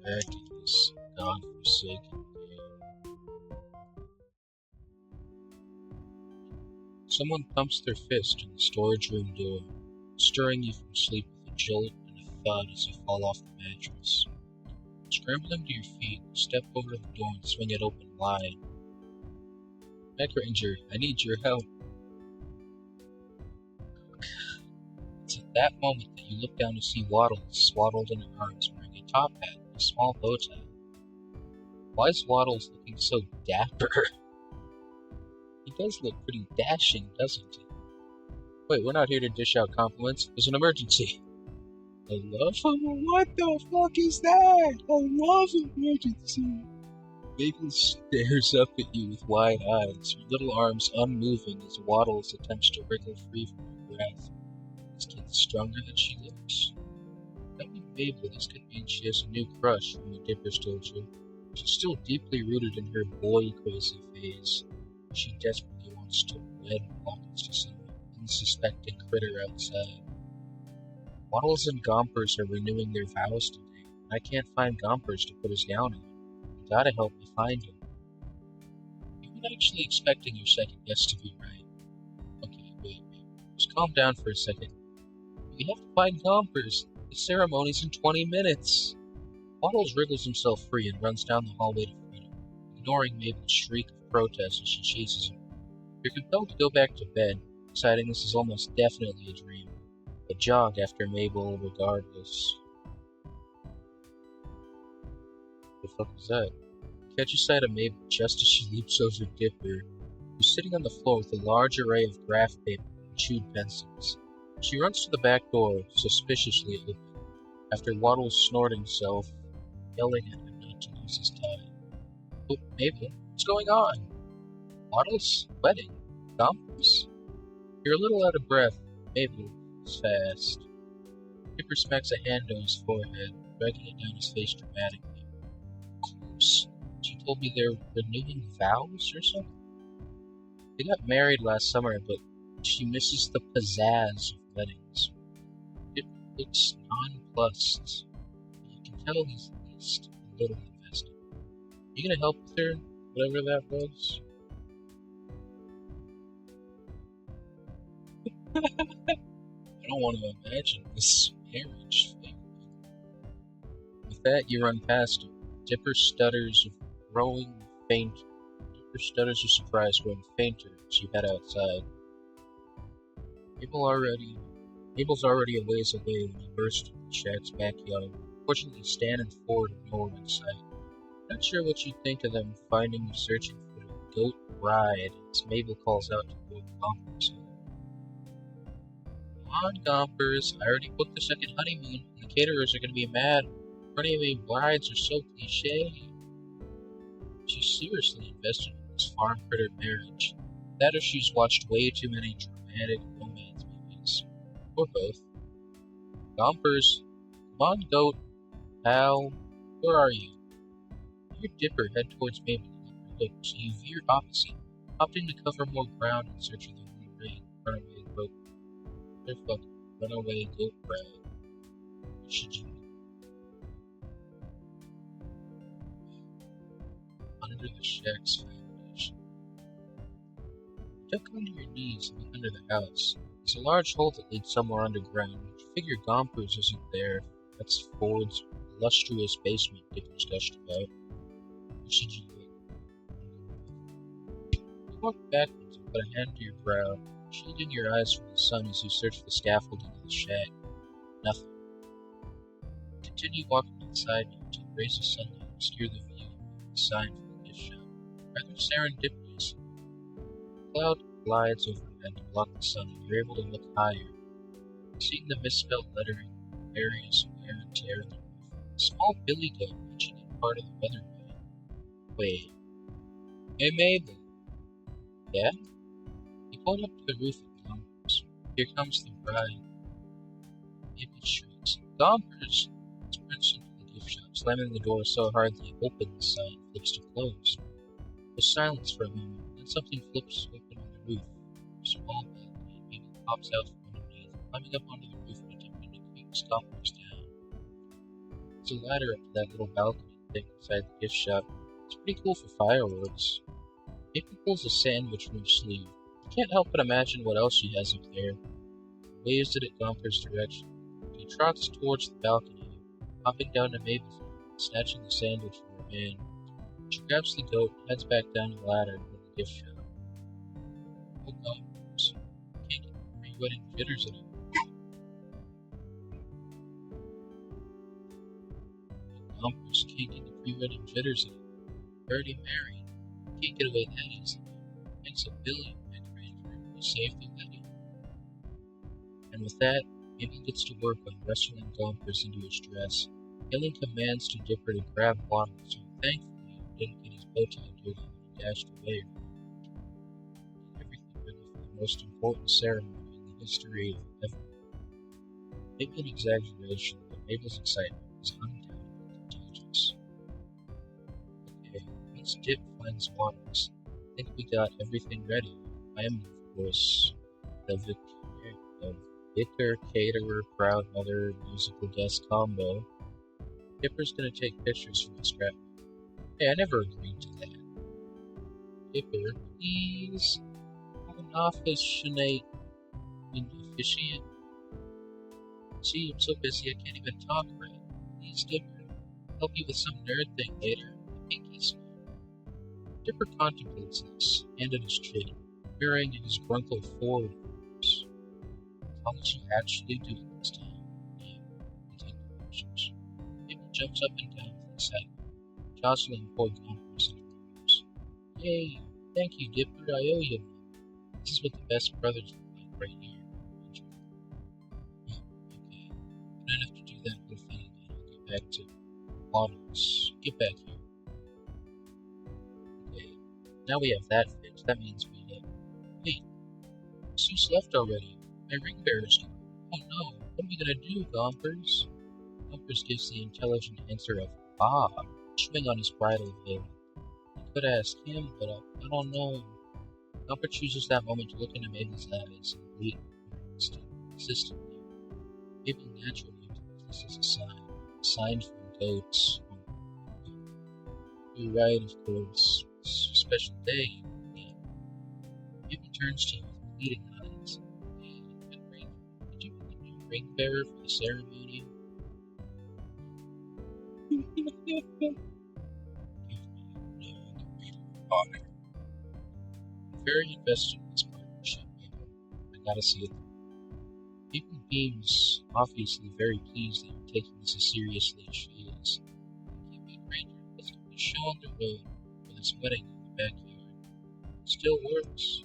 Back in this godforsaken game. Someone thumps their fist in the storage room door, stirring you from sleep with a jolt and a thud as you fall off the mattress. Scrambling to your feet, you step over to the door and swing it open wide. Mac Ranger, I need your help. It's at that moment that you look down to see Waddles swaddled in her arms, wearing a top hat and a small bow tie. Why is Waddles looking so dapper? He does look pretty dashing, doesn't he? Wait, we're not here to dish out compliments. There's an emergency. I love him. What the fuck is that? I love emergency. Mabel stares up at you with wide eyes, her little arms unmoving as Waddles attempts to wriggle free from her grasp. This kid's stronger than she looks. Telling Mabel this could mean she has a new crush from the Dippers told you. She's still deeply rooted in her boy-crazy phase. She desperately wants to wed Waddles to some unsuspecting critter outside. Waddles and Gompers are renewing their vows today, and I can't find Gompers to put his gown on. You gotta help me find him. You weren't actually expecting your second guest to be right. Okay, wait. Just calm down for a second. We have to find Gompers. The ceremony's in 20 minutes. Waddles wriggles himself free and runs down the hallway to freedom, ignoring Mabel's shriek of protest as she chases him. You're compelled to go back to bed, deciding this is almost definitely a dream, but jog after Mabel regardless. The fuck was that? You catch a sight of Mabel just as she leaps over Dipper, who's sitting on the floor with a large array of graph paper and chewed pencils. She runs to the back door, suspiciously open, after Waddles snorting himself, yelling at him not to lose his tie. Oh, Mabel, what's going on? Waddles? Wedding? Gompers? You're a little out of breath. Mabel is fast. Dipper smacks a hand on his forehead, dragging it down his face dramatically. Of course. She told me they're renewing vows or something? They got married last summer, but she misses the pizzazz of weddings. Dipper looks nonplussed. You can tell he's at least a little invested. You gonna help with her, whatever that was? I don't want to imagine this marriage thing. With that, you run past him. Dipper stutters of surprise growing fainter as you head outside. Mabel's already a ways away when you burst into the shack's backyard, fortunately standing forward and no one in sight. Not sure what you think of them finding you searching for a goat bride as Mabel calls out to both Gompers. Come on, Gompers, I already booked the second honeymoon, and the caterers are gonna be mad. Runaway brides are so cliche. She's seriously invested in this farm critter marriage. That or she's watched way too many dramatic romance movies. Or both. Gompers, come on, goat, pal, where are you? You hear Dipper head towards Mabel and look, so you veer opposite, opting to cover more ground in search of the runaway goat. They're fucking runaway goat bride. What should you do? Under the shack's foundation. Duck under your knees and look under the house. There's a large hole that leads somewhere underground, but you figure Gompers isn't there. That's Ford's illustrious basement Dipper's gushed about. What should you do? You walk backwards and put a hand to your brow, shielding your eyes from the sun as you search the scaffolding of the shack. Nothing. Continue walking inside until rays of sunlight obscure the view of the sign for the gift shop. Rather serendipitous. A cloud glides overhead to block the sun, and you're able to look higher, seeing the misspelled lettering, various wear and tear in the roof. A small billy goat mentioning part of the weatherman. Wait. Hey, Mabel. Yeah? You point up to the roof of Gompers. Here comes the bride. Mabel shrieks. Gompers! Sprints into the gift shop, slamming the door so hard the open sign flips to close. There's silence for a moment, then something flips open on the roof. A small balcony, and Mabel pops out from underneath, climbing up onto the roof and attempting to kick Gompers down. There's a ladder up to that little balcony thing inside the gift shop. It's pretty cool for fireworks. Maple pulls a sandwich from her sleeve. You can't help but imagine what else she has up there. He waves it at Gomper's direction. He trots towards the balcony, hopping down to Mabel's lap, snatching the sandwich from her hand. She grabs the goat and heads back down the ladder to the gift shop. Oh, Gompers, can't get the pre-wedding jitters anymore. Gompers can't get the pre-wedding jitters anymore. They're already married. Can't get away that easily. Thanks a billion, my grandfather, who saved the wedding. And with that, Mabel gets to work on wrestling Gompers into his dress, yelling commands to Dipper to grab Waddles, who thankfully didn't get his bow tie dirty when he dashed away. Everything ready for the most important ceremony in the history of ever. Maybe an exaggeration, but Mabel's excitement was undoubtedly contagious. Okay, once Dip finds Waddles, I think we got everything ready. I am, of course, the vicar, caterer, proud mother, musical guest combo. Dipper's gonna take pictures from the scrap. Hey, I never agreed to that. Dipper, please. Have an officiate. See, I'm so busy I can't even talk right. Please, Dipper. Help you with some nerd thing later. The pinky smile. Dipper contemplates this, hand in his chin, mirroring his gruntled forward. As long as you actually do it this time, yeah, you take the pictures. Mabel jumps up and down with excitement, jostling poor Gompers in her arms. Yay! Thank you, Dipper, I owe you one. This is what the best brothers look like right here. Okay, I don't have to do that whole thing again. I'll get back to Waddles. Get back here. Okay, now we have that fixed. That means we have... Wait, Seuss left already. My ring bearer's gone. Oh no, what are we gonna do, Gompers? Gompers gives the intelligent answer of chewing on his bridle veil. I could ask him, but I don't know. Gomper chooses that moment to look into Mabel's eyes and bleat insistently. Mabel naturally takes this as a sign from goats. You're right, of course. It's a special day. Yeah. Mabel turns to him with pleading eyes. Did you get the new ring bearer for the ceremony? Honor. I'm very invested in this partnership, Mabel. I gotta see it. Mabel beams, obviously very pleased that you're taking this as seriously as she is. Can't be Ranger was going to show on the road for this wedding in the backyard. It still works.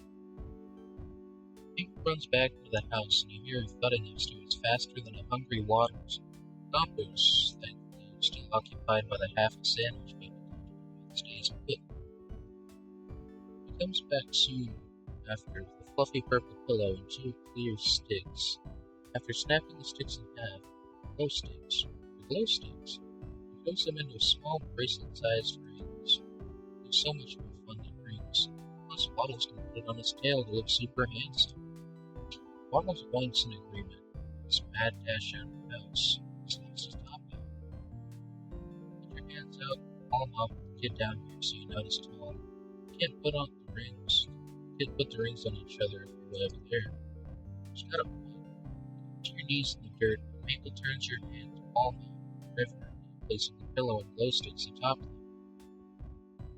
Mabel runs back to the house and you hear her thudding upstairs faster than a hungry Waddles. Gompers, thankfully, are still occupied by the half a sandwich Mabel stays put. He comes back soon after with a fluffy purple pillow and 2 clear sticks. After snapping the sticks in half, the glow sticks, he throws them into small bracelet-sized rings. They're so much more fun than rings. Plus, Waddles can put it on his tail to look super handsome. Waddles winks in agreement. His mad dash out of the house. He's lost his top out. Put your hands out, pull him up, get down here so you're not as tall. You can't put on the rings. You can't put the rings on each other if you're way over there. She's got a point. To your knees in the dirt, Mabel turns your hand to palm out, reverently placing the pillow and glow sticks atop them.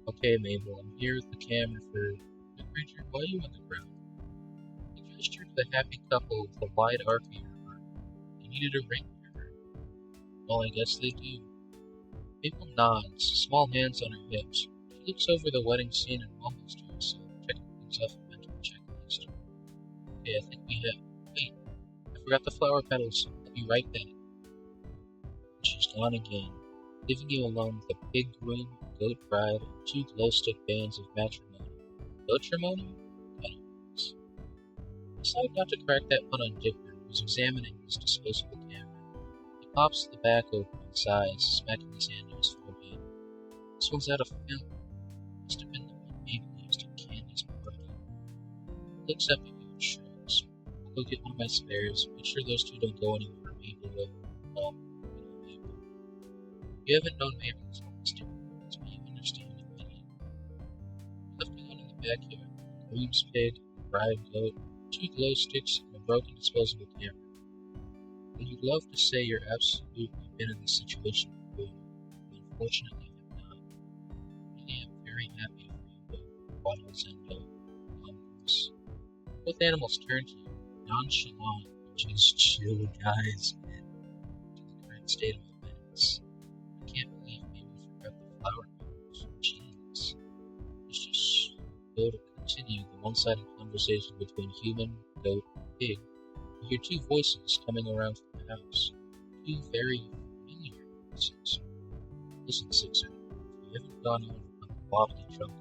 Okay, Mabel, I'm here with the camera for the creature. Why are you on the ground? He gestured to the happy couple with a wide arc of your arm. They needed a ring bearer. Well, I guess they do. Mabel nods, small hands on her hips. She looks over the wedding scene and mumbles to herself, checking things off a mental checklist. Okay, I think we have... Wait, I forgot the flower petals. I'll be right back. And she's gone again, leaving you alone with a pig groom, a goat bride, and 2 glow-stick bands of matrimony. Matrimony? Anyways. Decide not to crack that pun on Dipper, who's examining his disposable camera. He pops the back open and sighs, smacking his hand to his forehead. This one's out of film. Must have been the one Mabel used at Candy's party. He looks up at you and shrugs. I'll go get one of my spares. Make sure those 2 don't go anywhere. Mabel will. Mabel. You haven't known Mabel as long as 2 months, but you understand it by now. You left alone in the backyard. A groom's pig, a bride goat, 2 glow sticks, and a broken disposable camera. But you'd love to say you're absolutely been in this situation before, but unfortunately have not. Really am very happy for you both, Waddles and Longhorns. Both animals turn to you, nonchalant, just chill guys, man, to the current state of events. I can't believe Mabel forgot the flower petals. Jeez. Let's just go to continue the one-sided conversation between human, goat, and pig. You hear 2 voices coming around from the house. 2 very familiar voices. Listen, Sixer, if you haven't gone over on the wobbly trunk,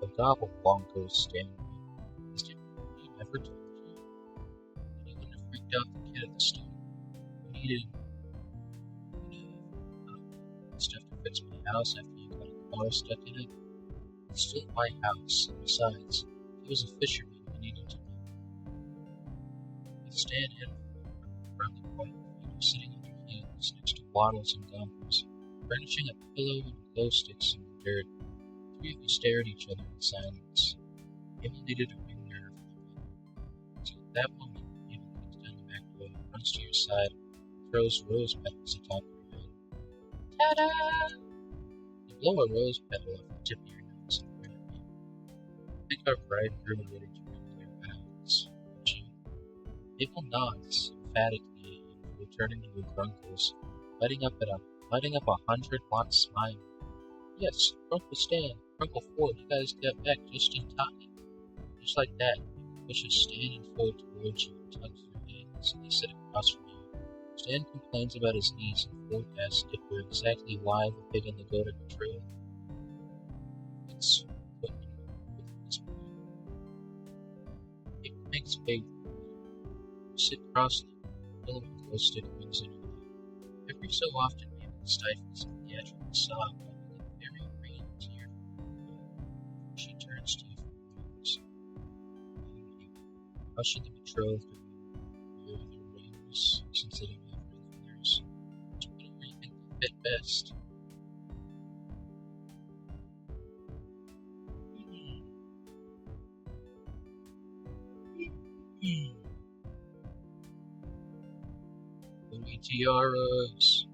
the gobble bonko's standing there. Has anybody ever told you? Anyone have freaked out the kid at the store? You needed stuff to fix my house after you got a car stuck in it? It's still my house, and besides, he was a fisherman who needed to know. You stand in around the corner, sitting on your heels next to Waddles and Gompers, furnishing a pillow and glow sticks in the dirt. 3 of you stare at each other in silence. Mabel needed a ring mirror for the wedding. So at that moment, Mabel kicks down the back door, runs to your side, and throws rose petals atop your head. Ta-da! You blow a rose petal off the tip of your nose and grin at Mabel. I think our bride and groom are ready to renew their vows, don't you? Mabel nods emphatically at you before turning to your grunkles, lighting up 100-watt smile. Yes, Grunkle Stan, Grunkle Ford, you guys got back just in time. Just like that, Mabel pushes Stan and Ford towards you and tugs their hands, and they sit across from you. Stan complains about his knees, and Ford asks Dipper exactly why the pig and the goat are betrayed. It's what you know at this point. It makes big. You sit cross-legged, a pillow and glow stick rings in your lap. Every so often, Mabel stifles a theatrical sob while a very green tear before she turns to you for words. How should the betrothed wear their rings since they don't have ring fingers? Just put them where you think they fit best. Louis tiaras.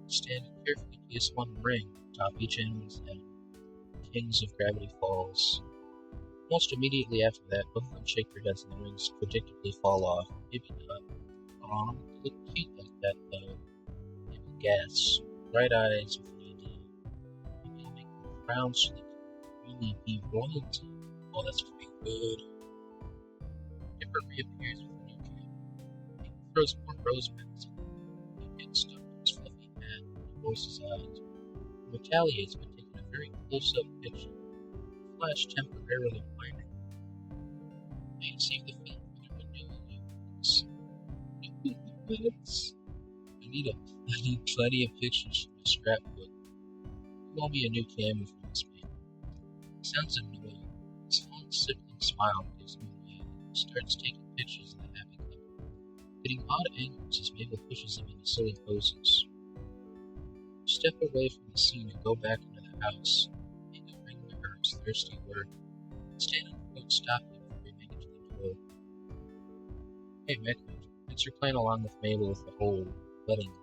Stand and carefully place 1 ring atop each animal's head. Kings of Gravity Falls. Almost immediately after that, both of them shake their heads and the rings predictably fall off. Maybe not. Aw, they look cute like that though. Maybe gasps, bright eyes with an idea. Maybe I'll make them crowned so they can really be royalty. Oh, that's pretty good. Dipper reappears with a new cap. He throws more rose petals at him. He gets stuck in his fluffy hat and he rolls his eyes. He retaliates by taking a very close-up picture. The flash temporarily blinded. May save the film for the renewal events. I need plenty of pictures from my scrapbook. You owe me a new camera for this, man. He sounds annoyed. His fond sibling smile gives him away, and he starts taking pictures of the happy couple, getting odd angles as Mabel pushes him into silly poses. You step away from the scene and go back into the house. Make a ring rehearse thirsty word. Stand and Ford stop you before you make it to the door. Hey, Mick, thanks for playing along with Mabel with the whole wedding thing.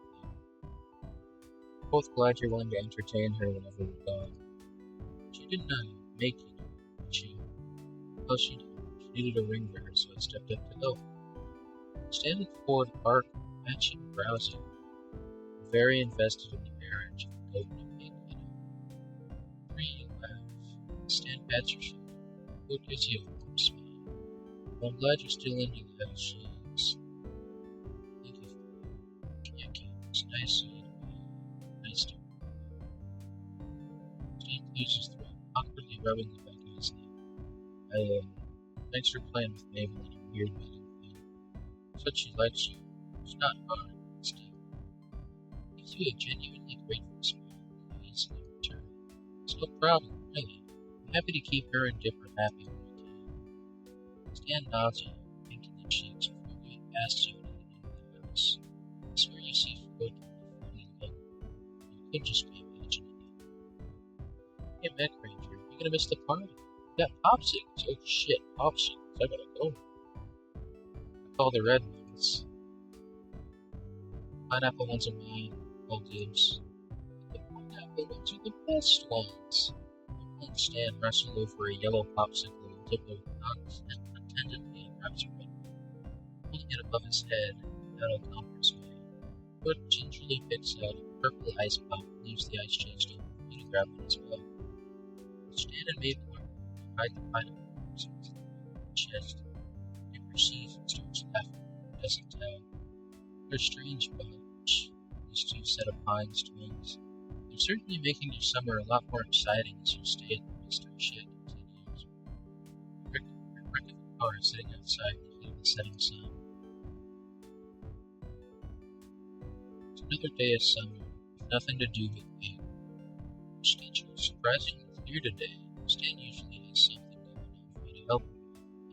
We're both glad you're willing to entertain her whenever we're gone. She didn't make you do it, did she? Well, she did. She needed a ring bearer, so I stepped up to help. Stan and Ford bark, matching brows at you. Very invested in the marriage of the goat and pig, you know. 3, you laugh. Stan pats your shoulder. Ford gives you a warm smile. Well, I'm glad you're still into that. She is. Thank you for that. Yeah, Kate, it's nice of you to be nice to her. Stan clears his throat, awkwardly rubbing the back of his neck. Thanks for playing with Mabel in a weird wedding thing. Said she likes you. It's not hard, Stan. Gives you a genuinely grateful smile, and you easily return. It's no problem, really. I'm happy to keep her and Dipper happy when we can. Stan nods at you, pink in the cheeks, before we get past you and heading into the house. I swear you see Ford fully look. You could just be imagining it. Hey, Mac Ranger, you're gonna miss the party. We got popsicles. Oh shit, popsicles. I gotta go. I call the red ones. Pineapple ones are mine. All dibs. The pineapple ones are the best ones. Let Stan wrestle over a yellow popsicle and dip it contentedly and wraps around, holding it above his head. That'll comforts me. Hood gingerly picks out a purple ice pop and leaves the ice chest open for me to grab it as well. Stan and Mabel hide the pineapple in the chest. He perceives and starts laughing. He doesn't tell. They're strange bunch, these two set of pines twins. They're certainly making your summer a lot more exciting as you stay at the mystery shed continues. Rick of the car sitting outside in the heat of the setting sun. It's another day of summer, with nothing to do but wait. Your schedule is surprisingly clear today. Stan usually has something going on for you to help him,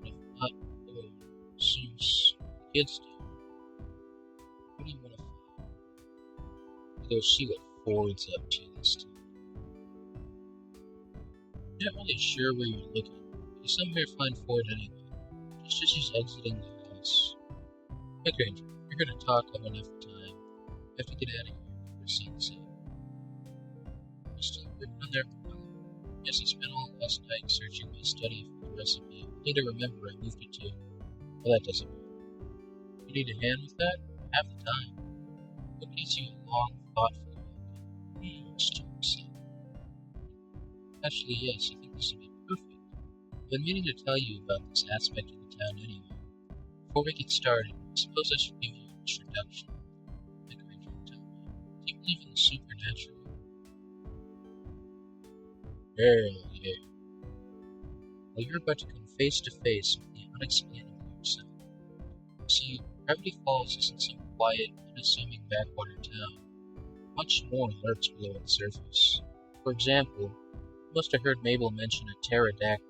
and if not, oh, Zeus, the kids do. What do you want to find? Go see what Ford's up to this time. I'm not really sure where you're looking, but you somewhere find Ford anyway, just as she's exiting the house. Hey Granger, if you're gonna talk, I won't have time. I have to get out of here before sunset. You still working on that propeller? Yes, I spent all last night searching my study for the recipe. I need to remember I moved it to. Well, that doesn't matter. You need a hand with that? I have the time. What gives you a long, thoughtful look? Actually, yes, I think this would be perfect. I've been meaning to tell you about this aspect of the town anyway. Before we get started, I suppose I should give you an introduction. Like Ranger would tell me. Do you believe in the supernatural? Hell yeah. Well, you're about to come face to face with the unexplainable yourself. See, Gravity Falls isn't some quiet, unassuming backwater town. Much more lurks below its surface. For example, you must have heard Mabel mention a pterodactyl.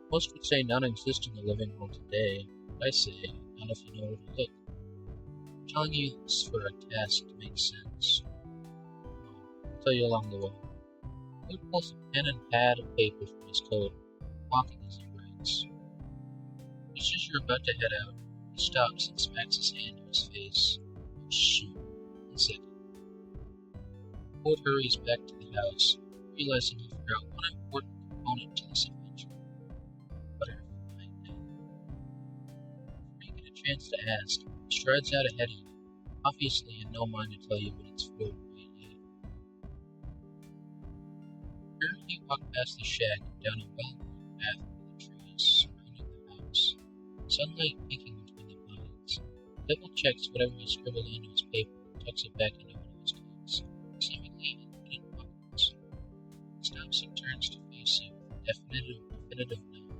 Most would say none exist in the living world today, but I say, not if you know where to look. I'm telling you this for a task to make sense. I'll tell you along the way. Luke pulls a pen and pad of paper from his coat, walking as he writes. Just as you're about to head out, he stops and smacks his hand to his face. Oh, shoot. 1 second. Ford hurries back to the house, realizing he forgot one important component to this adventure. Butterfly net. Before you get a chance to ask, he strides out ahead of you, obviously in no mind to tell you what it's for right yet. You walk past the shack and down a well-worn path through the trees surrounding the house, sunlight peeking between the pines. He double-checks whatever he scribbled onto his paper and tucks it back into one of his coats, seemingly in hidden pockets. He stops and turns to face you with a definitive nod.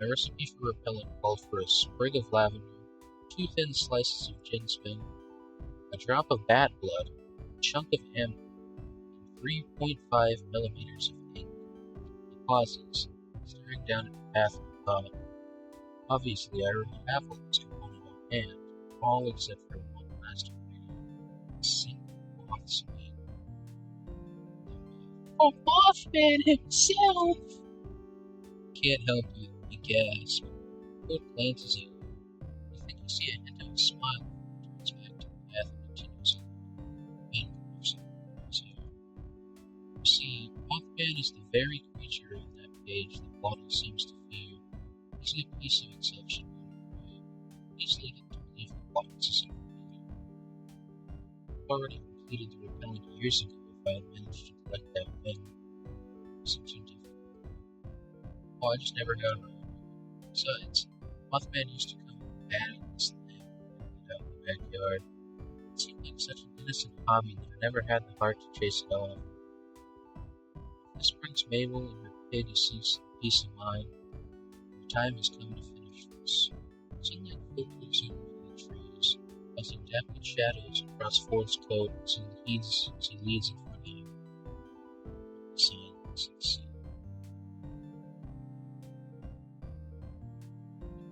My recipe for repellent called for a sprig of lavender, 2 thin slices of ginseng, a drop of bat blood, a chunk of amber, 3.5 millimeters of ink. He pauses, staring down at the path of thought. Obviously, I already have all this component on hand, all except for one last ingredient. A single moth's wing. Oh, Mothman himself! Can't help you, he gasps. Hood glances at you. You think you see a hint of a smile before he turns back to the path and continues along. Anger moves over his hair. You see, Mothman is the very creature on that page that Waddle seems to fear. Easily a piece of itself should go away. Easily get to believe the box isn't familiar. I've already completed the repellent years ago if I had managed to collect that wing. It seemed too difficult. Oh, I just never got around to it. Besides, Mothman used to come batting this land out in the backyard. It seemed like such an innocent hobby that I never had the heart to chase it off. This brings Mabel and her kid to see some peace of mind. The time has come to finish this. Sunlight filters in through the trees, casting dappled shadows across Ford's coat as he leads in front of you. Silence and sea.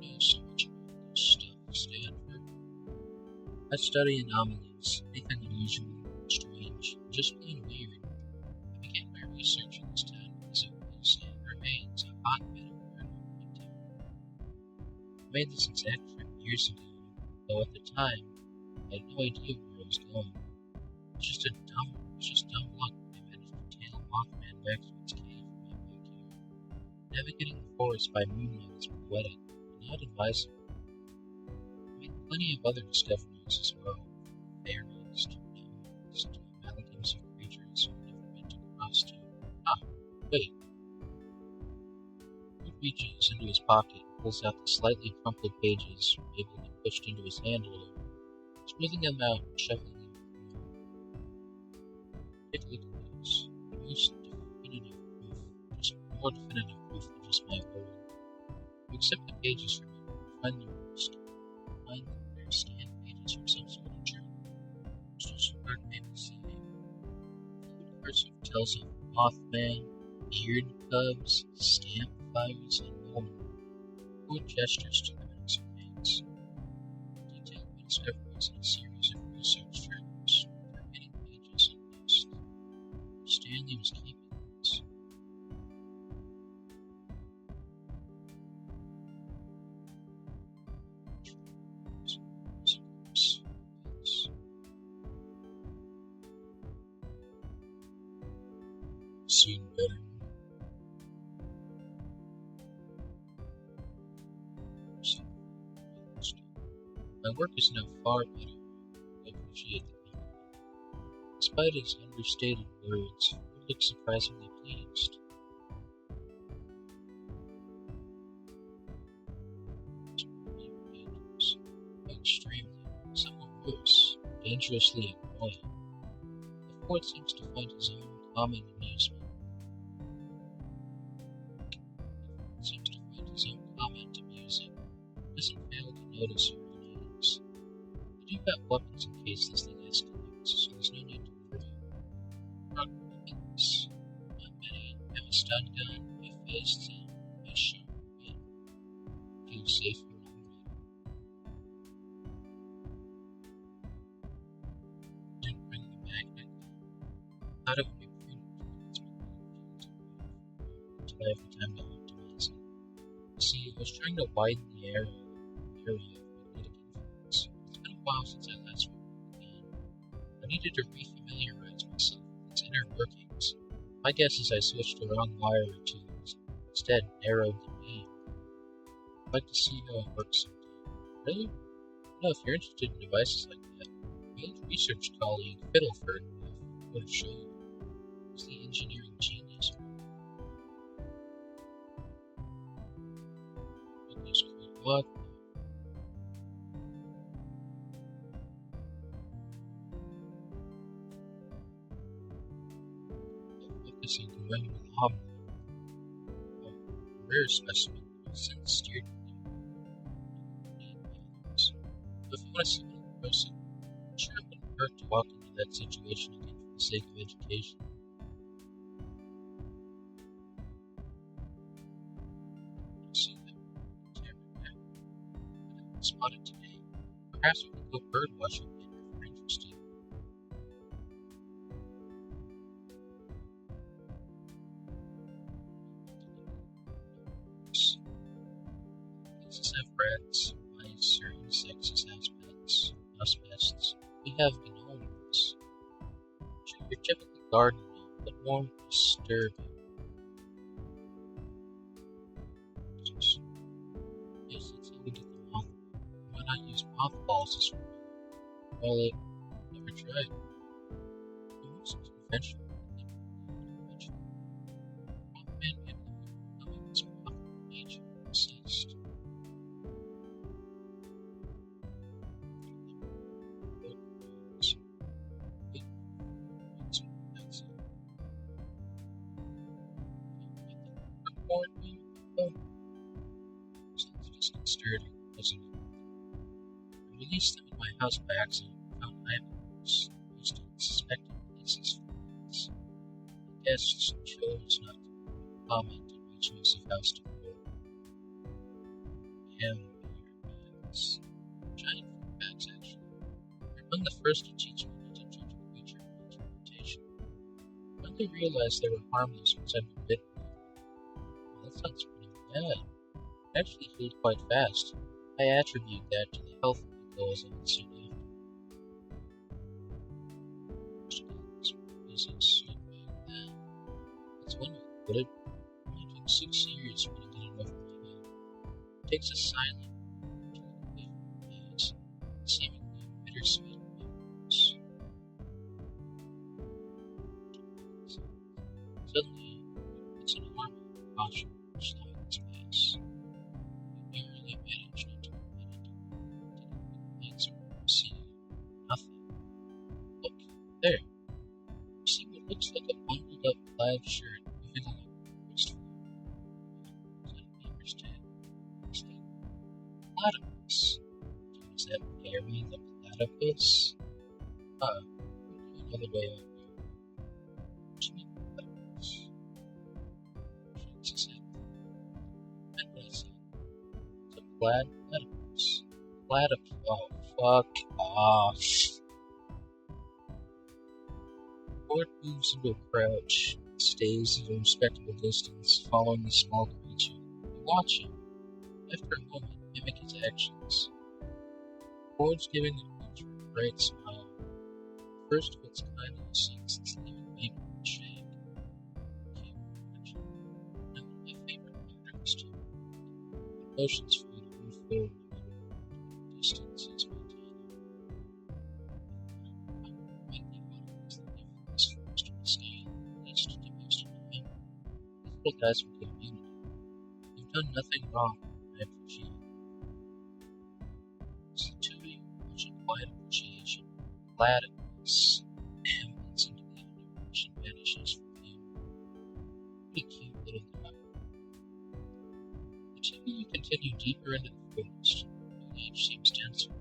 You know so much about this stuff, Stanford. I study anomalies, anything unusual, strange, just plain weird. I began my research in this town because it was and remains a hotbed of paranormal activity. I made this exact trip years ago, though at the time I had no idea where I was going. It was just dumb luck when I managed to tail Mothman back to its cave from my backyard. Navigating the forest by moonlight is poetic, but not advisable. I made plenty of other discoveries as well. Fairies, to gnomes, to amalgams of creatures I've never meant to cross to. Ah, wait. Wood reaches into his pocket and pulls out the slightly crumpled pages able to be pushed into his hand holder, smoothing them out and shuffling them through. Take a look at those. Most definitive proof, just more definitive proof than just my word. You accept the pages from it, find that they're scanned pages from some sort of journal. It's just hard maybe to see. The cursive tells of Mothman, beard cubs, stamp fires, and more. More gestures to critics and fans. Detailed my discoveries in a series of research journals, many pages and lists. Stanley was keeping this. Seen better. My work is now far better. I appreciate the compliment. Despite his understated words, he looked surprisingly pleased. Extremely, somewhat worse, dangerously annoying. The fourth seems to find his own common amusement. Amusing. Doesn't fail to notice your own items. I do got weapons in case this thing escalates, so there's no need to worry. Rock weapons. Not many. I have a stun gun, a fist, and a sharp wit. Feel safer and ready. Didn't bring the magnet. Thought it would be prudent to until I have the time to optimize it. See, I was trying to widen the area of magnetic influence. It's been a while since I last worked again. I needed to refamiliarize myself with its inner workings. My guess is I switched a wrong wire or two and instead narrowed the beam. I'd like to see how it works sometime. Really? No, if you're interested in devices like that, my old research colleague Fiddleford would have shown you. Was the engineering genius. What? Focusing on running with Hobble, a rare specimen that was since steered so if you want to see it in person, I'm sure it wouldn't hurt to walk into that situation again for the sake of education. See that camera now. I haven't spotted today. Perhaps we can go bird watching later if you're interested. Places have rats, mice, or insects as house pets. House pests. We have gnomes. Your typical garden gnome, but more disturbing. Yes, that's how we get them off. Why not use mothballs as well? Well, it never tried. The most conventional Mothman and becoming this moth nature obsessed. Sounds disconcerting, doesn't it? I released them in my house by accident and found eyeballs used in suspected places for months. The guests chose not to comment on my choice of house decor. Bats. Giant fruit bats, actually. They're among the first to teach me not to judge a creature by interpretation. only realized they were harmless once I'd been bitten. Well, that sounds pretty bad. It actually healed quite fast. I attribute that to the health goals I would soon after. That's one way to put it. It took 6 years for me to get enough of my health. It takes a silent, seemingly bittersweet memories. Suddenly, it's an alarm caution slowing its pace. We barely managed not to commit it. Didn't answer, see nothing. Look, there. You see what looks like a bundled up plaid shirt moving along the forest floor. It's on a neighbor's tent. It's like platypus. Does that bury the platypus? Another way out here. What do you mean platypus? Shakes his head. And what I said. It's a platypus. Platypus. Oh, fuck off. Ford moves into a crouch, stays at a respectable distance, following the small creature. We watch him. After a moment, mimic his actions. Ford's giving the creature a bright smile. First of its kind in the scene since leaving Maple and Shake. Cute reflection. Now one of my favorite patterns too. The motions for you to move forward no distance is maintaining. Guys from the community. You've done nothing wrong, and I appreciate it. It's the two of you much quiet appreciation. Platypus ambles into the universe and vanishes from view. What a cute little guy. The two of you continue deeper into the forest. The age seems denser.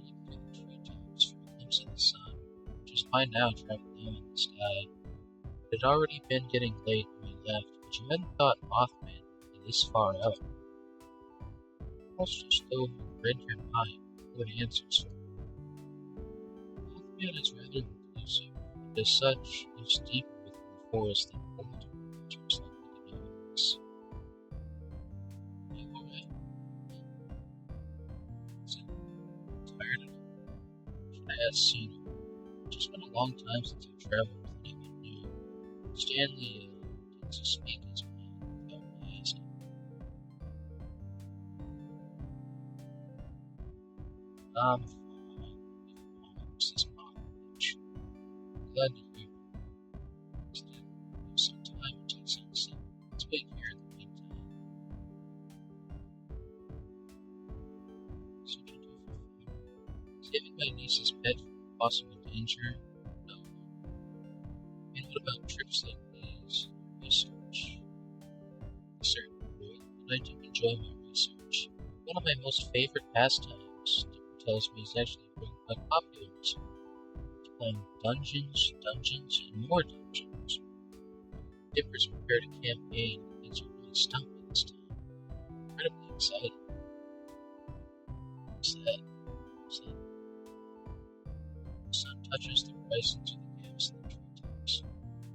You look through the treetops for a glimpse of the sun, which is by now trapped low in the sky. It had already been getting late when we left, but you hadn't thought Mothman would be this far out. Almost as though you read your mind before the answers. Mothman is rather reclusive, and as such, lives deeper within the forest than older creatures like the gnomes. Are you alright? Is it tired enough? Should I ask sooner? It's just been a long time since I've traveled with anyone new. Stanley tends to speak his mind without me asking. I'm fine, says Mom. Glad to hear it. Instead, have some time until sunset. Let's wait here in the meantime. Such a different fun. Saving my niece's pet from possible danger? No. And what about trips like these? Research? I certainly would, and I do enjoy my research. One of my most favorite pastimes, Dipper tells me, is actually a popular research. It's playing dungeons, and more dungeons. Dipper's prepared a campaign that things are really stumpy this time. Incredibly excited. What's that? The sun touches the horizon through the gaps in the treetops.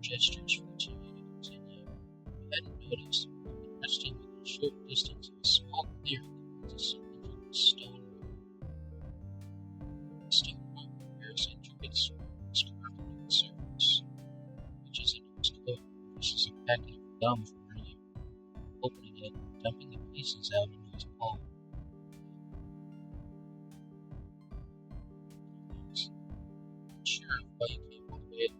Gestures for the two of you to continue. I hadn't noticed, but I've been resting within a short distance of a small clearing that leads a cylindrical stone room. The stone room bears intricate squares carved into the surface. Reaches into his coat and produces a packet of gum from earlier, opening it and dumping the pieces out into his palm. Sure, why you came all the way up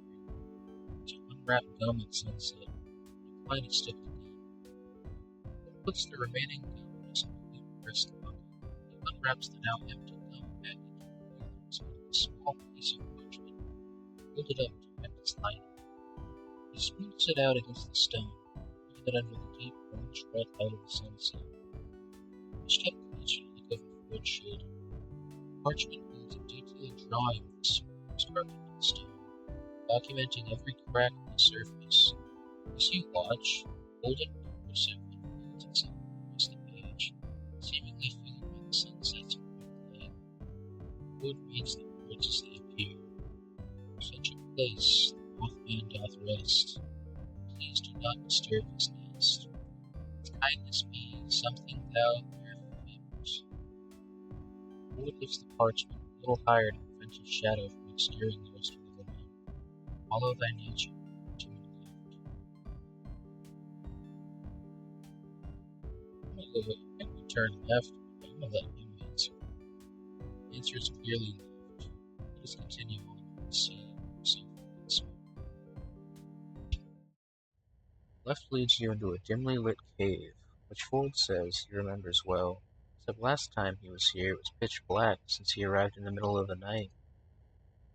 here to unwrap gum at sunset. Decline to stick the gum. What puts the remaining gum in his complete wrist pocket? He unwraps the now empty gum package and realizes a small piece of parchment. Hold it up to check its lining. He smooths it out against the stone, bringing it under the deep orange red light of the sunset. He stepped closer to look over Ford's shoulder. The parchment holds a detailed drawing of the squares carved into the stone, documenting every crack on the surface. As you watch, golden cursive unfolds itself across the page, seemingly filled by the sunset's bright light. Ford reads the words as they appear. Such a place, Mothman doth rest. Please do not disturb his nest. With kindness be something thou there favors. Lord lifts the parchment a little higher to prevent his shadow from obscuring the rest of the line. Follow thy nature, turn left. I'm gonna turn left. I'm gonna let him answer. The answer is clearly left. Let us continue on and see yourself once more. Left leads you into a dimly lit cave, which Ford says he remembers well, except last time he was here it was pitch black since he arrived in the middle of the night.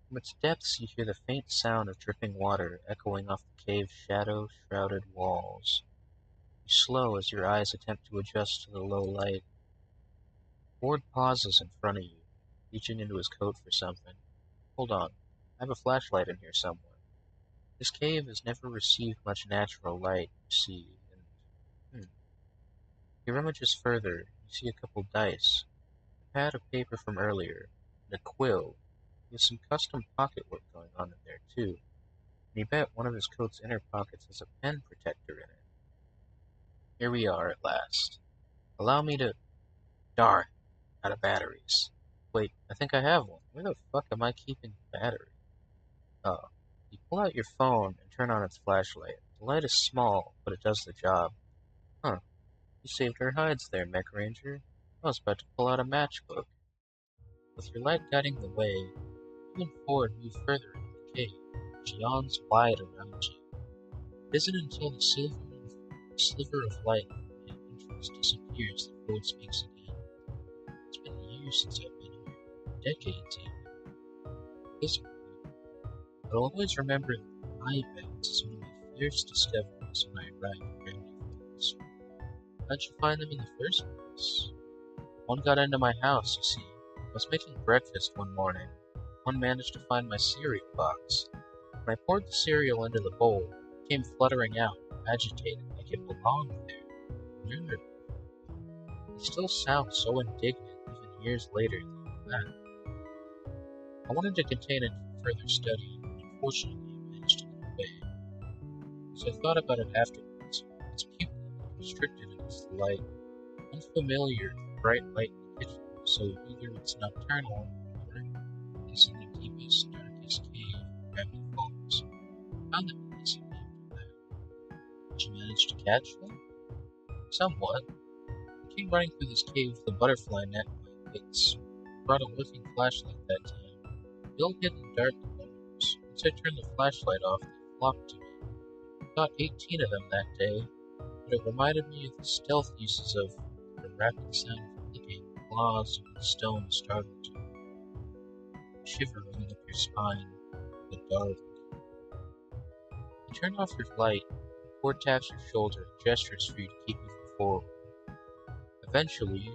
From its depths you hear the faint sound of dripping water echoing off the cave's shadow-shrouded walls. You slow as your eyes attempt to adjust to the low light. Ford pauses in front of you, reaching into his coat for something. Hold on, I have a flashlight in here somewhere. This cave has never received much natural light, you see, and he rummages further. You see a couple dice, a pad of paper from earlier, and a quill. With some custom pocket work going on in there, too. And you bet one of his coat's inner pockets has a pen protector in it. Here we are at last. Allow me to... Darn, out of batteries. Wait, I think I have one. Where the fuck am I keeping the battery? Oh. You pull out your phone and turn on its flashlight. The light is small, but it does the job. Huh. You saved our hides there, Mech Ranger. I was about to pull out a matchbook. With your light guiding the way, you and Ford move further into the cave, which yawns wide around you. It isn't until the sliver of light from the entrance disappears that Ford speaks again. It's been years since I've been here, decades even. This point, but I'll always remember that the eye bats as one of my first discoveries when I arrived at Gravity Falls. How'd you find them in the first place? One got into my house, you see. I was making breakfast one morning. One managed to find my cereal box. When I poured the cereal into the bowl, it came fluttering out, agitated, like it belonged there. Nerd. I still sound so indignant even years later thinking that. I wanted to contain it for further study, but unfortunately I managed to get away. As I thought about it afterwards, its pupil was restricted in its light, unfamiliar with bright light in the kitchen, so either it's nocturnal or it's in the deepest, darkest cave of Gravity Falls. I found them innocently after that. Did you manage to catch one? Somewhat. I came running through this cave with a butterfly net in my wits. Brought a working flashlight that time. They all hid in dark corners. Once I turned the flashlight off, they flocked to me. I caught 18 of them that day, but it reminded me of the stealth uses of the rapid sound of clicking claws over the stone startled you. A shiver running up your spine, the dark. You turn off your light, Ford taps your shoulder and gestures for you to keep moving forward. Eventually,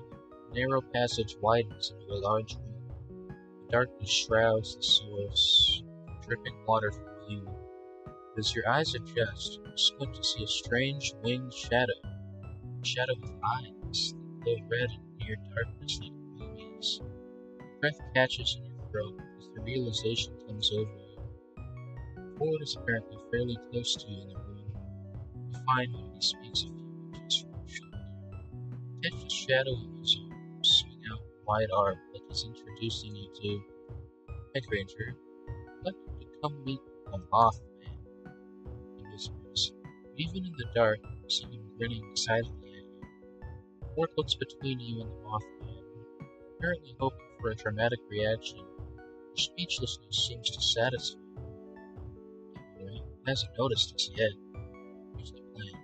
the narrow passage widens into a large room. The darkness shrouds the source, dripping water from view. But as your eyes adjust, you squint to see a strange winged shadow. A shadow with eyes that glow red in near darkness like rubies. Your breath catches in your throat as the realization comes over you. Ford is apparently fairly close to you in the room. You find him and he speaks a few inches from your shoulder. Catch the shadow of his arms, swing out in wide arc like he's introducing you to Head Ranger. I'd like you to come meet a Mothman, he whispers. But even in the dark, you see him grinning excitedly at you. Ford looks between you and the Mothman, apparently hoping for a dramatic reaction. Your speechlessness seems to satisfy him. Anyway, he hasn't noticed us yet. Here's the plan.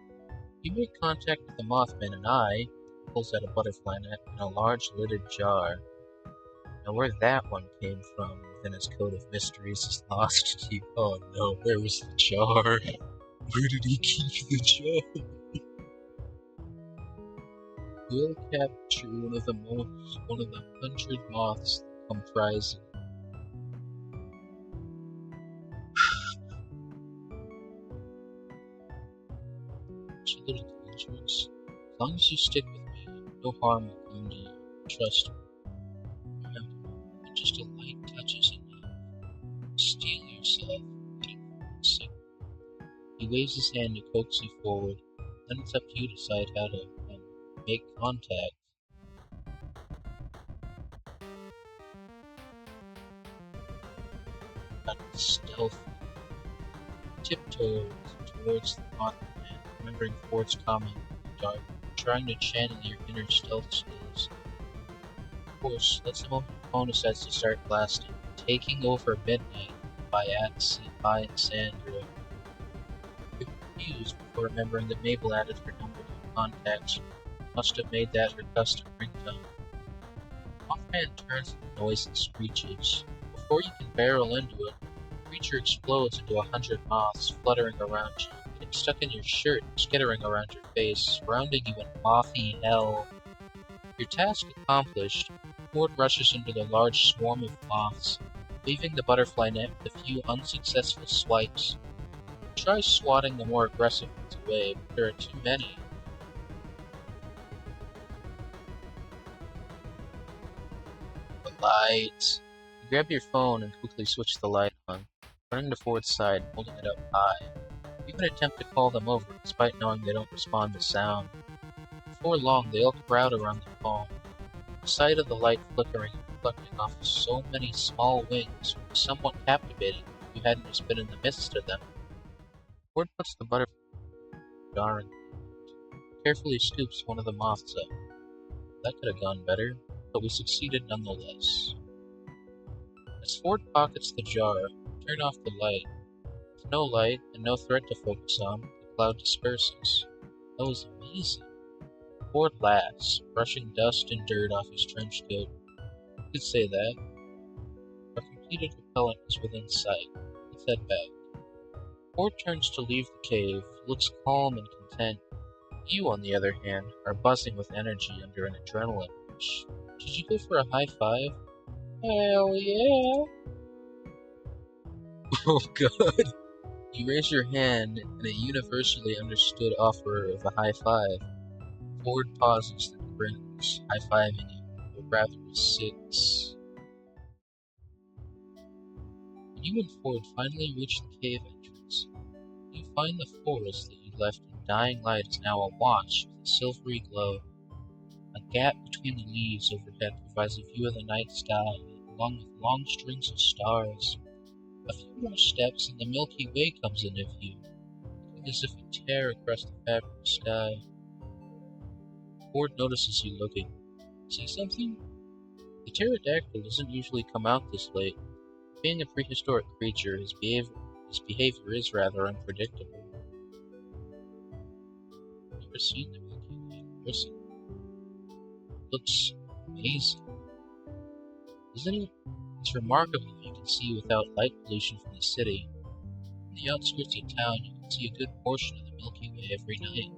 You make contact with the Mothman and I pulls out a butterfly net and a large lidded jar. Now where that one came from within his coat of mysteries is lost to you. Oh no, where was the jar? Where did he keep the jar? We'll capture one of the 100 moths that comprise it. It's a little dangerous. As long as you stick with me, no harm will come to you. Trust me. Remember, when just a light touches enough, steel yourself, waiting for it so He waves his hand to coax you forward, then it's up to you to decide how to make contact. Got stealth. Tiptoes towards the mothman, remembering Ford's comment in the dark, trying to channel your inner stealth skills. Of course, that's the moment your phone decides to start blasting. Taking Over Midnight by Sandra. You're confused before remembering that Mabel added her number to contacts. Must have made that her custom ringtone. Mothman turns to the noise and screeches. Before you can barrel into it, the creature explodes into 100 moths fluttering around you, getting stuck in your shirt and skittering around your face, surrounding you in mothy hell. Your task accomplished, Ford rushes into the large swarm of moths, leaving the butterfly net with a few unsuccessful swipes. Try swatting the more aggressive ones away, but there are too many. The light. You grab your phone and quickly switch the light on, running to Ford's side, holding it up high. You can attempt to call them over, despite knowing they don't respond to sound. Before long, they all crowd around the phone. The sight of the light flickering and reflecting off of so many small wings was somewhat captivating if you hadn't just been in the midst of them. Ford puts the butterfly jar and carefully scoops one of the moths up. That could have gone better, but we succeeded nonetheless. As Ford pockets the jar, turn off the light. With no light and no threat to focus on, the cloud disperses. That was amazing. Ford laughs, brushing dust and dirt off his trench coat. You could say that. Our completed repellent is within sight. Let's head back. Ford turns to leave the cave, looks calm and content. You, on the other hand, are buzzing with energy under an adrenaline rush. Did you go for a high five? Hell yeah! Oh god. You raise your hand in a universally understood offer of a high five. Ford pauses and grins, high-fiving you, or rather sits. When you and Ford finally reach the cave entrance, you find the forest that you left in dying light is now awash with a silvery glow. A gap between the leaves overhead provides a view of the night sky, along with long strings of stars. A few more steps and the Milky Way comes into view, as if a tear across the fabric of the sky. Ford notices you looking. See something? The pterodactyl doesn't usually come out this late. Being a prehistoric creature, his behavior is rather unpredictable. I've never seen the Milky Way in person. It looks amazing. Isn't it? It's remarkable that you can see without light pollution from the city. On the outskirts of town, you can see a good portion of the Milky Way every night.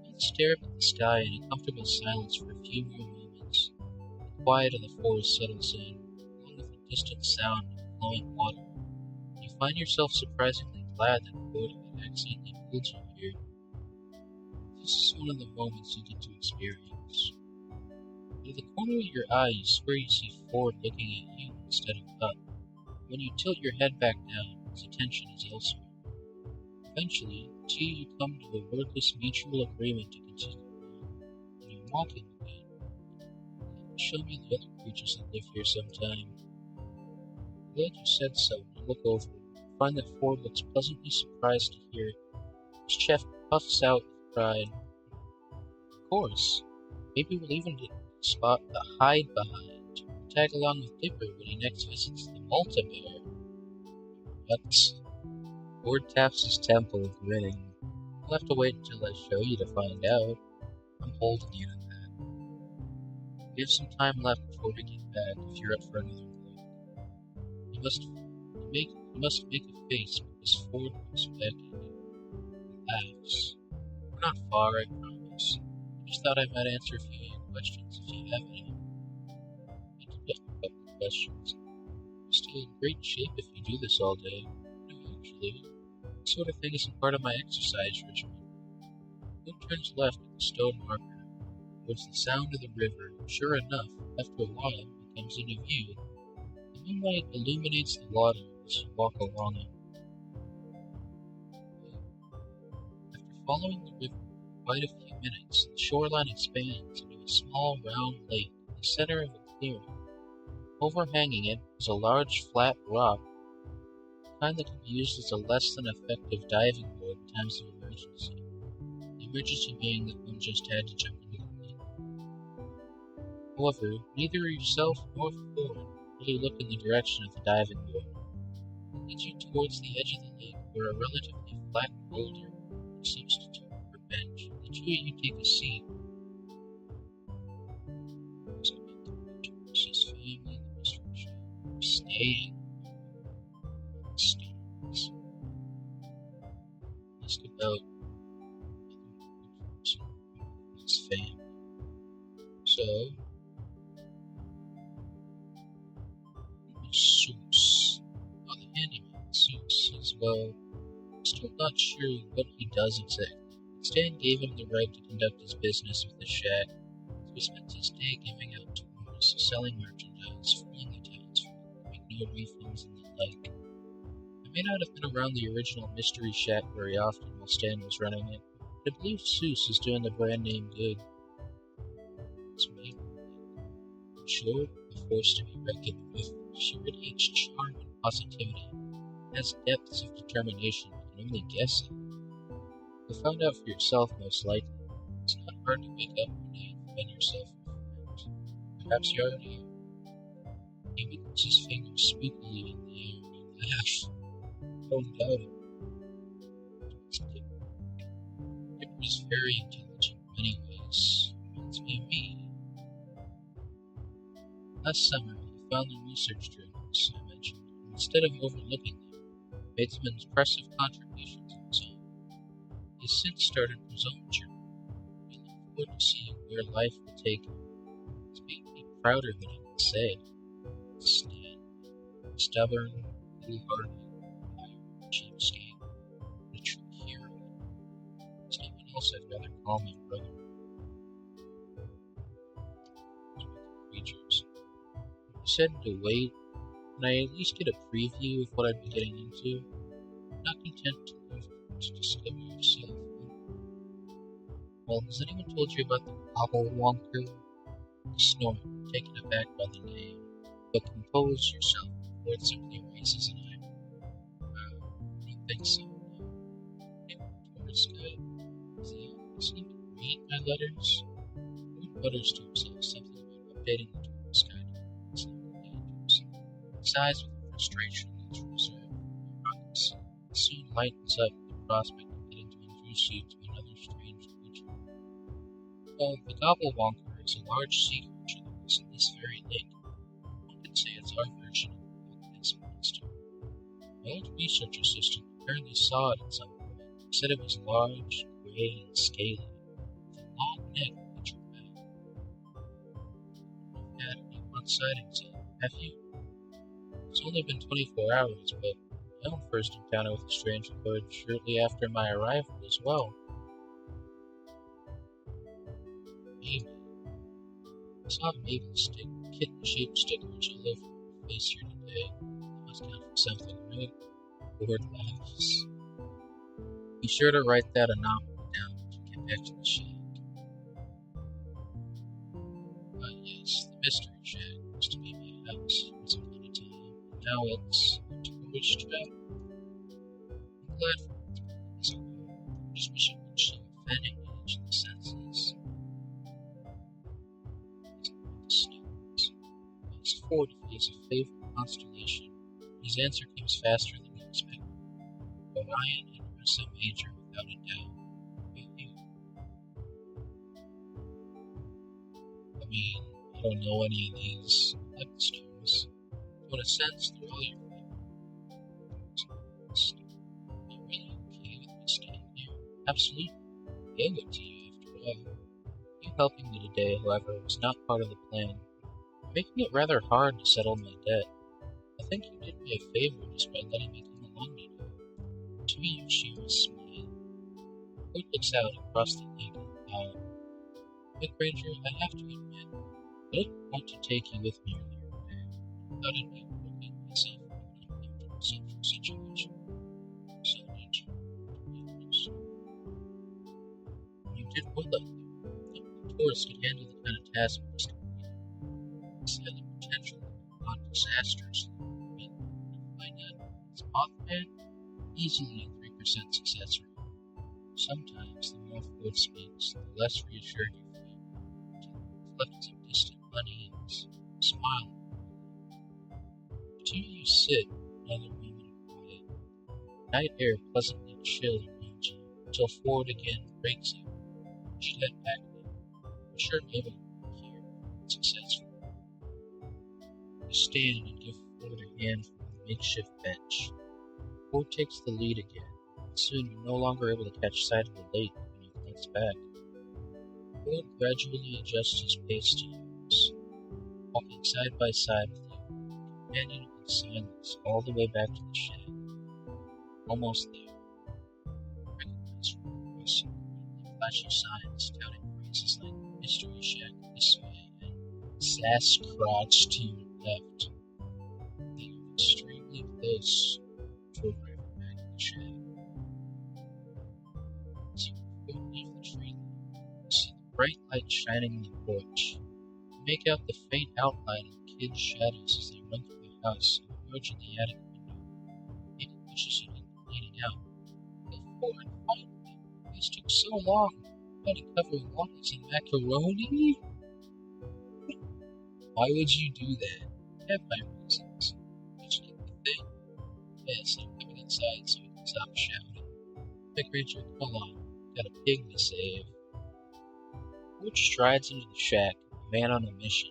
You stare up at the sky in a comfortable silence for a few more moments. The quiet of the forest settles in, along with the distant sound of flowing water. You find yourself surprisingly glad that Ford had accidentally pulled you here. This is one of the moments you get to experience. Out of the corner of your eye, you swear you see Ford looking at you instead of up. When you tilt your head back down, his attention is elsewhere. Eventually, the two of you come to a wordless mutual agreement to continue on, and you're walking again. Show me the other creatures that live here sometime. I'm glad you said so. When you look over, you find that Ford looks pleasantly surprised to hear it. His chest puffs out with pride. Of course. Maybe we'll even get a spot to hide behind. Tag along with Dipper when he next visits the Malta Bear. What? Ford taps his temple, grinning. You'll have to wait until I show you to find out. I'm holding you to that. We have some time left before we get back if you're up for another look. You must make a face because Ford looks back at you. He laughs. We're not far, I promise. I just thought I might answer a few of your questions if you have any. I do have a couple of questions. You're still in great shape if you do this all day. No, actually. This sort of thing isn't part of my exercise regimen. Ford turns left at the stone marker, towards the sound of the river. Sure enough, after a while, it comes into view. The moonlight illuminates the water as you walk along it. Following the river for quite a few minutes, the shoreline expands into a small round lake in the center of a clearing. Overhanging it is a large flat rock, the kind that can be used as a less than effective diving board in times of emergency. The emergency being that one just had to jump into the lake. However, neither yourself nor Ford really look in the direction of the diving board. It leads you towards the edge of the lake where a relatively flat boulder substitute for a bench. The two of you take a seat. Versus family, the restriction of staying stones. Ask about his family. So, Seuss. Well, the handyman, Seuss, is, well, still not sure what he does exactly. Stan gave him the right to conduct his business with the shack, so he spends his day giving out tours, selling merchandise, freeing the townsfolk, giving no refunds and the like. I may not have been around the original Mystery Shack very often while Stan was running it, but I believe Seuss is doing the brand name good. It's me. In short, a force to be reckoned with. She radiates charm and positivity, has depths of determination you can only guess at. You'll find out for yourself most likely. It's not hard to wake up one day and find yourself with friends. Perhaps you already are. He wiggles his fingers spookily in the air and you laugh. Don't doubt it. It's Dipper. Dipper is very intelligent in many ways. Reminds me of me. Last summer, he found the research journals I mentioned, and instead of overlooking them, made some impressive contributions of his own. He has since started his own journal. We look forward to seeing where life will take him. He's made me prouder than I can say. Stan, stubborn, cool-hearted, iron, cheapskate, a true hero. There's no one else I'd rather call my brother. Creatures. He said to wait, and I at least get a preview of what I'd be getting into. I'm not content to live to discover yourself. Well, has anyone told you about the Gobblewonker? Snort, taken aback by the name. But compose yourself before it simply raises an eyebrow. I don't think so. Tourist guide. Does he seem to read my letters? Wood mutters to himself something about updating the tourist guide. It's not dangerous. He sighs with frustration and reserve rocks. He soon lightens up with the prospect of getting to introduce you to another strange creature. Well, the Gobblewonker is a large sea creature that lives in this very lake. One could say it's our version of the Loch Ness monster. My old research assistant apparently saw it at some point. He said it was large, gray, and scaly, with a long neck like a giraffe. I've had any one sightings yet, have you? It's only been 24 hours, but my own first encounter with the strange occurred shortly after my arrival as well. Maybe. I saw Mabel stick kitten-shaped stickers all over her face here today. That must count for something, right? Ford laughs. Be sure to write that anomaly down when you get back to the shack. Yes, the Mystery Shack used to be my house once upon a time, and now it's a tourist trap. I'm glad for it. It's I just wish it would show a fanning age in the senses. The stars. Ask Ford if he has a favorite constellation. His answer comes faster than he expected. Orion and Ursa Major, without a doubt. I mean, I don't know any of these type of stars. So in a sense, they're all your favorites. Are you really okay with me staying here? Absolutely. I owe it to you after all. You helping me today, however, was not part of the plan. You're making it rather hard to settle my debt. I think you did me a favor just by letting me come along today. To me, you share a smile. Ford looks out across the lake and out. Mick Ranger, I have to admit, I didn't want to take you with me earlier today. I thought it'd be putting myself in an uncomfortable social situation. So did you. did well out there. The tourists could handle the kind of task we just completed. This had the potential to cause disasters. But find out it's Mothman, easily a 3% success rate. Sometimes the more Ford speaks, the less reassured you feel. Reflecting some distant unease, smile. Two you sit, another moment of quiet. Night air pleasantly chill around you, until Ford again breaks you. You should head back now. I'm sure maybe here, successful. You stand and give Ford a hand from the makeshift bench. Ford takes the lead again. Soon you're no longer able to catch sight of the lake when you glance back. Ford gradually adjusts his pace to yours, walking side by side with you, companion in silence all the way back to the shed. Almost there. Recognize from across you flashy signs touting phrases like Mystery Shack this way and Sasquatch to your left. They are extremely close to arriving back at the shack. As you leave the tree line, you see the bright light shining on the porch. You make out the faint outline of the kids' shadows as they run through the house and emerge in the attic window. Maybe pushes you into cleaning out. Go forward, finally! This took so long. Had to cover waffles and macaroni? Why would you do that? I have my reasons. Did you get the thing? Yes, I'm coming inside so we can stop shouting. Quick, Richard, come on. Got a pig to save. Ford strides into the shack, a man on a mission.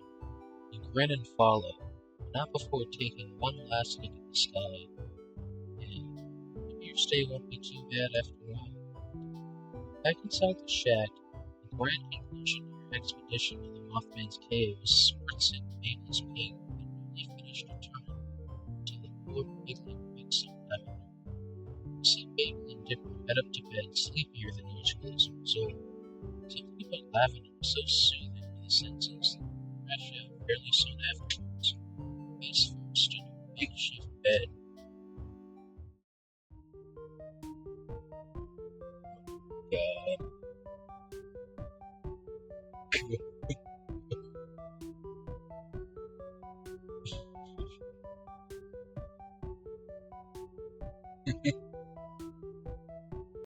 You grin and follow, but not before taking one last look at the sky. And maybe your stay won't be too bad after all. Back inside the shack, the grand conclusion to your expedition to the Mothman's cave is Spritzing, Baby's pig, had nearly finished a turn until the poor pigling wakes sometime at noon. You see Baby and Dipper head up to bed sleepier than usual as a result. Something about lavender was so soothing to the senses that you crash out fairly soon afterwards, face first in your makeshift bed. God.